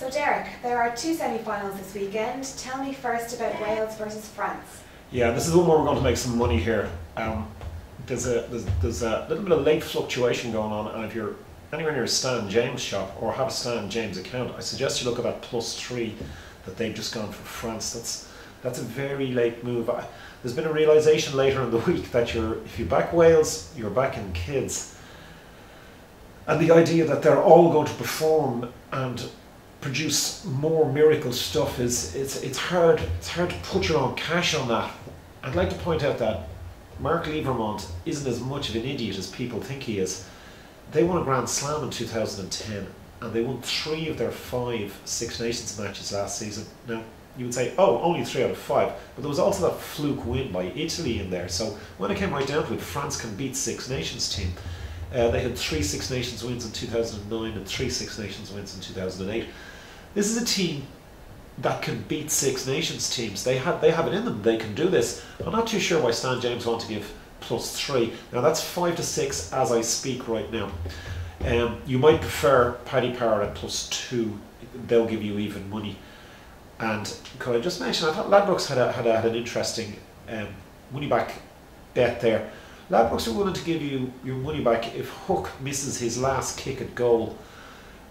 So Derek, there are two semi-finals this weekend. Tell me first about Wales versus France. Yeah, this is one where we're going to make some money here. There's a little bit of late fluctuation going on, and if you're anywhere near a Stan James shop or have a Stan James account, I suggest you look at that +3 that they've just gone for France. That's a very late move. There's been a realisation later in the week that if you back Wales, you're backing kids. And the idea that they're all going to perform and produce more miracle stuff it's hard to put your own cash on that. I'd like to point out that Mark Levermont isn't as much of an idiot as people think he is. They won a Grand Slam in 2010 and they won 3 of their 5 Six Nations matches last season. Now you would say, oh, only 3 out of 5, but there was also that fluke win by Italy in there. So when it came right down to it, France can beat Six Nations team. They had 3 Six Nations wins in 2009 and 3 Six Nations wins in 2008. This is a team that can beat Six Nations teams. They have it in them. They can do this. I'm not too sure why Stan James want to give +3. Now that's 5 to 6 as I speak right now. You might prefer Paddy Power at +2. They'll give you even money. And could I just mention, I thought Ladbrokes had an interesting money back bet there. Ladbrokes are willing to give you your money back if Hook misses his last kick at goal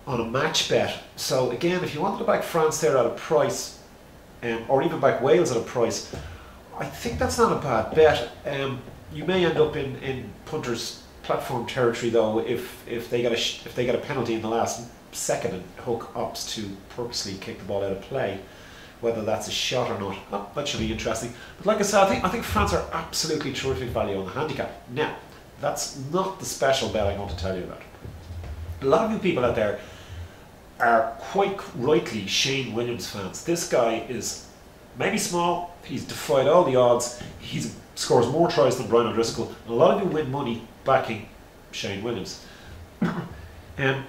on a match bet. So again, if you wanted to back France there at a price, or even back Wales at a price, I think that's not a bad bet. You may end up in punters' platform territory though if they get a penalty in the last second and Hook opts to purposely kick the ball out of play. Whether that's a shot or not, oh, that should be interesting. But like I said, I think France are absolutely terrific value on the handicap. Now, that's not the special bet I'm going to tell you about. A lot of you people out there are quite rightly Shane Williams fans. This guy is maybe small, he's defied all the odds, he scores more tries than Brian O'Driscoll, and a lot of you win money backing Shane Williams.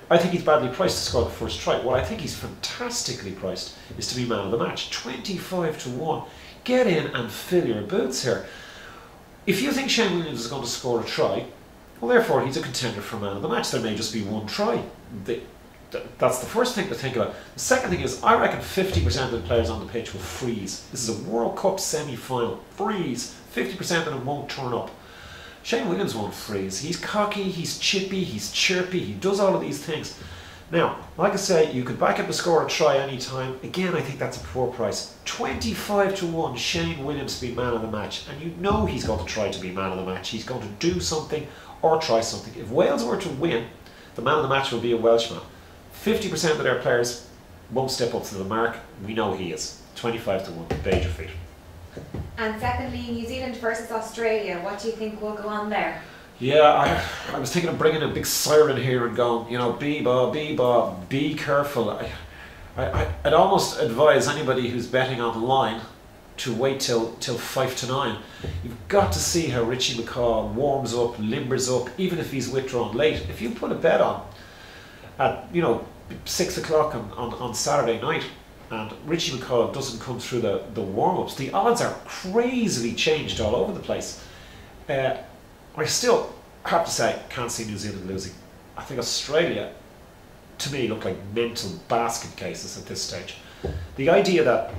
I think he's badly priced to score the first try. What I think he's fantastically priced is to be man of the match. 25 to 1. Get in and fill your boots here. If you think Shane Williams is going to score a try, well therefore he's a contender for man of the match. There may just be one try. That's the first thing to think about. The second thing is, I reckon 50% of the players on the pitch will freeze. This is a World Cup semi-final. Freeze. 50% of them won't turn up. Shane Williams won't freeze. He's cocky, he's chippy, he's chirpy, he does all of these things. Now, like I say, you could back him to score a try any time. Again, I think that's a poor price. 25 to 1, Shane Williams to be man of the match. And you know he's going to try to be man of the match. He's going to do something or try something. If Wales were to win, the man of the match will be a Welshman. 50% of their players won't step up to the mark. We know he is. 25 to 1, bait your feet. And secondly, New Zealand versus Australia. What do you think will go on there? Yeah, I was thinking of bringing a big siren here and going, you know, be careful. I'd almost advise anybody who's betting online to wait till 5 to 9. You've got to see how Richie McCaw warms up, limbers up, even if he's withdrawn late. If you put a bet on at 6 o'clock on Saturday night, and Richie McCaw doesn't come through the warm-ups, the odds are crazily changed all over the place. I still have to say, can't see New Zealand losing. I think Australia, to me, look like mental basket cases at this stage. The idea that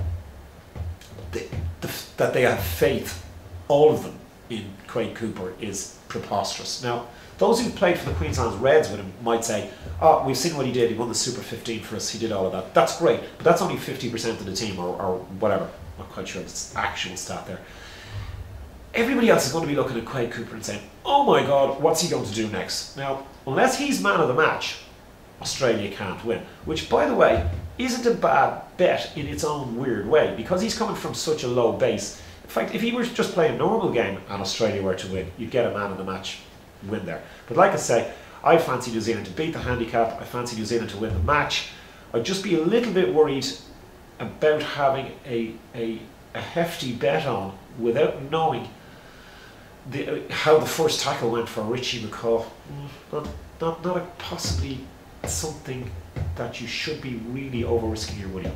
they have faith, all of them, in Quade Cooper is preposterous. Now, those who played for the Queensland Reds with him might say, oh, we've seen what he did, he won the Super 15 for us, he did all of that. That's great, but that's only 50% of the team, or whatever. I'm not quite sure it's the actual stat there. Everybody else is going to be looking at Quade Cooper and saying, oh my God, what's he going to do next? Now, unless he's man of the match, Australia can't win. Which, by the way, isn't a bad bet in its own weird way, because he's coming from such a low base. In fact, if he were just playing a normal game and Australia were to win, you'd get a man of the match win there. But like I say, I fancy New Zealand to beat the handicap. I fancy New Zealand to win the match. I'd just be a little bit worried about having a hefty bet on without knowing how the first tackle went for Richie McCaw. Not possibly something that you should be really over risking your money on.